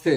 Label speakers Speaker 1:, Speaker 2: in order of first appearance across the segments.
Speaker 1: నమస్తే.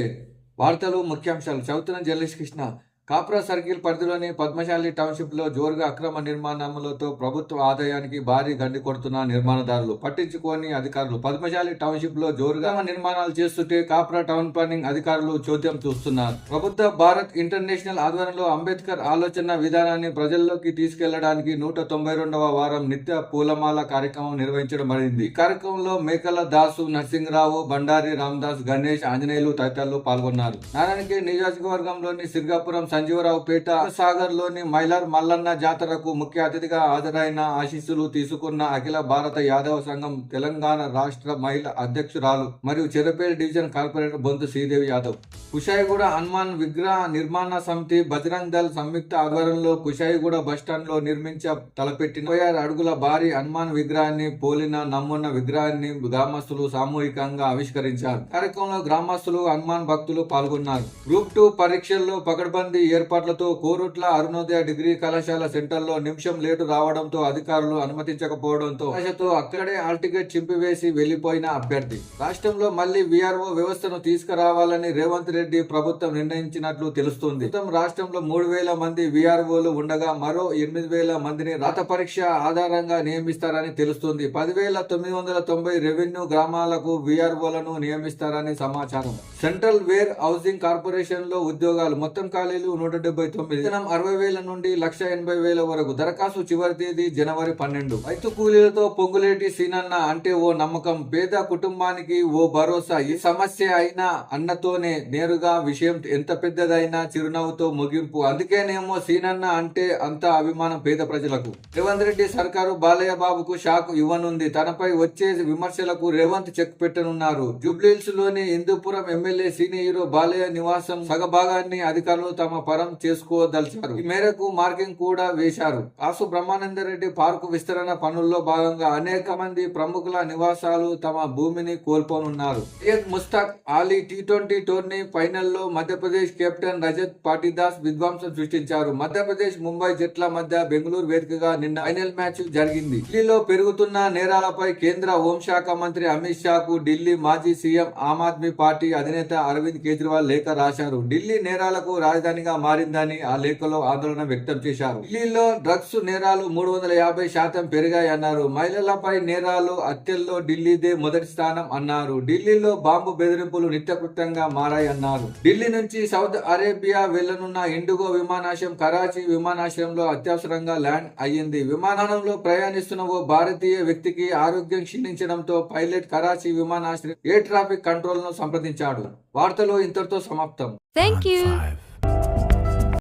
Speaker 1: వార్తలు ముఖ్యాంశాలు చదువుతున్న జర్నలిస్ట్ కృష్ణ. కాప్రా సర్కిల్ పరిధిలోని పద్మశాలి టౌన్షిప్లో జోరుగా అక్రమ నిర్మాణములతో ప్రభుత్వ ఆదాయానికి భారీ గండి కొడుతున్న నిర్మాణదారులు, పట్టించుకోని అధికారులు. పద్మశాలి టౌన్షిప్లో జోరుగా నిర్మాణాలు చేస్తుంటే కాప్రా టౌన్ ప్లానింగ్ అధికారులు చోద్యం చూస్తున్నారు. ప్రభుత్వ భారత్ ఇంటర్నేషనల్ ఆధ్వర్యంలో అంబేద్కర్ ఆలోచన విధానాన్ని ప్రజల్లోకి తీసుకెళ్లడానికి 192వ వారం నిత్య పూలమాల కార్యక్రమం నిర్వహించబడింది. ఈ కార్యక్రమంలో మేకల దాసు, నరసింహరావు, బండారి రామదాస్, గణేష్, ఆంజనేయులు తదితరులు పాల్గొన్నారు. నారాయణఖేడ్ నియోజకవర్గంలోని సిర్గాపురం, సంజీవరావుపేట, సాగర్ లోని మైలార్ మల్లన్న జాతరకు ముఖ్య అతిథిగా హాజరైన ఆశీస్సులు తీసుకున్న అఖిల భారత యాదవ సంఘం తెలంగాణ రాష్ట్ర మహిళా అధ్యక్షురాలు మరియు చెరపేట డివిజన్ కార్పొరేటర్ బొంతు శ్రీదేవి యాదవ్, కుషాయిగూడ హనుమాన్ విగ్రహ నిర్మాణ సమితి, బజరంగ్ దళ్ సంయుక్త ఆధ్వర్యంలో కుషాయిగూడ బస్టాండ్ లో నిర్మించ తలపెట్టిన 26 అడుగుల భారీ హనుమాన్ విగ్రహాన్ని పోలిన నమ్మున్న విగ్రహాన్ని గ్రామస్తులు సామూహికంగా ఆవిష్కరించారు. కార్యక్రమంలో గ్రామస్తులు, హనుమాన్ భక్తులు పాల్గొన్నారు. గ్రూప్ 2 పరీక్షల్లో పకడ్బందీ ఏర్పాట్లతో కోరుట్ల అరుణోదయ డిగ్రీ కళాశాల సెంటర్లో నిమిషం లేటు రావడంతో అధికారులు అనుమతించకపోవడంతో ఆశతో అక్కడే హాల్ టికెట్ చింపివేసి వెళ్లిపోయిన అభ్యర్థి. రాష్ట్రంలో మళ్లీ వీఆర్ఓ వ్యవస్థను తీసుకురావాలని రేవంత్ రెడ్డి ప్రభుత్వం నిర్ణయించినట్లు తెలుస్తుంది. రాష్ట్రంలో 3000 మంది వీఆర్ఓలు ఉండగా మరో 8000 మందిని రాత పరీక్ష ఆధారంగా నియమిస్తారని తెలుస్తుంది. 10,990 రెవెన్యూ గ్రామాలకు వీఆర్ఓలను నియమిస్తారని సమాచారం. సెంట్రల్ వేర్ హౌసింగ్ కార్పొరేషన్ లో ఉద్యోగాలు మొత్తం ఖాళీలు 179, 60,000 నుండి 1,80,000 వరకు. దరఖాస్తు చివరి తేదీ జనవరి 12. రైతు కూలీలతో పొంగులేటి సీనన్న అంటే ఓ నమ్మకం, పేద కుటుంబానికి ఓ భరోసా. ఈ సమస్య అయినా అన్నతోనే నేరుగా, విషయం ఎంత పెద్దదైనా చిరునవ్వుతో ముగింపు. అందుకేనేమో సీనన్న అంటే అంత అభిమానం పేద ప్రజలకు. రేవంత్ రెడ్డి సర్కారు బాలయ్య బాబుకు షాక్ ఇవ్వనుంది. తనపై వచ్చే విమర్శలకు రేవంత్ చెక్ పెట్టనున్నారు. జూబ్లీహిల్స్ లోని Hindupuram MLA senior hero Balayya నివాసం సగభాగాన్ని అధికారులు తమ పరం చేసుకోదలిచారు. ఈ మేరకు మార్కింగ్ కూడా వేశారు. కాసు బ్రహ్మానందరెడ్డి పార్కు విస్తరణ పనుల్లో భాగంగా అనేక మంది ప్రముఖుల నివాసాలు తమ భూమిని కోల్పోనున్నారు. సయ్యద్ ముస్తాక్ అలీ టీ20 టోర్నీ ఫైనల్లో మధ్యప్రదేశ్ కెప్టెన్ రజత్ పాటిదాస్ విధ్వంసం సృష్టించారు. మధ్యప్రదేశ్, ముంబై జట్ల మధ్య బెంగళూరు వేదికగా నిన్న ఫైనల్ మ్యాచ్ జరిగింది. ఢిల్లీలో పెరుగుతున్న నేరాలపై కేంద్ర హోంశాఖ మంత్రి అమిత్ షాకు ఢిల్లీ మాజీ సీఎం, ఆమ్ ఆద్మీ పార్టీ అధినేత అరవింద్ కేజ్రీవాల్ లేఖ రాశారు. ఢిల్లీ నేరాలకు రాజధానిగా మారిందని ఆ లేఖలో ఆందోళన వ్యక్తం చేశారు. ఢిల్లీలో డ్రగ్స్ నేరాలు 350% పెరిగాయన్నారు. మహిళలపై నేరాలు, హత్యల్లో ఢిల్లీదే మొదటి స్థానం అన్నారు. ఢిల్లీలో బాంబు బెదిరింపులు నిత్యకృత్యంగా మారాయన్నారు. ఢిల్లీ నుంచి సౌదీ అరేబియా వెళ్లనున్న ఇండిగో విమానాశ్రయం కరాచీ విమానాశ్రయంలో అత్యవసరంగా ల్యాండ్ అయ్యింది. విమానంలో ప్రయాణిస్తున్న ఓ భారతీయ వ్యక్తికి ఆరోగ్యం క్షీణించడంతో పైలట్ కరాచీ విమానాశ్రయం ఎయిర్ ట్రాఫిక్ కంట్రోల్ ను సంప్రదించాడు. వార్తలు ఇంతటితో సమాప్తం.
Speaker 2: Thank you.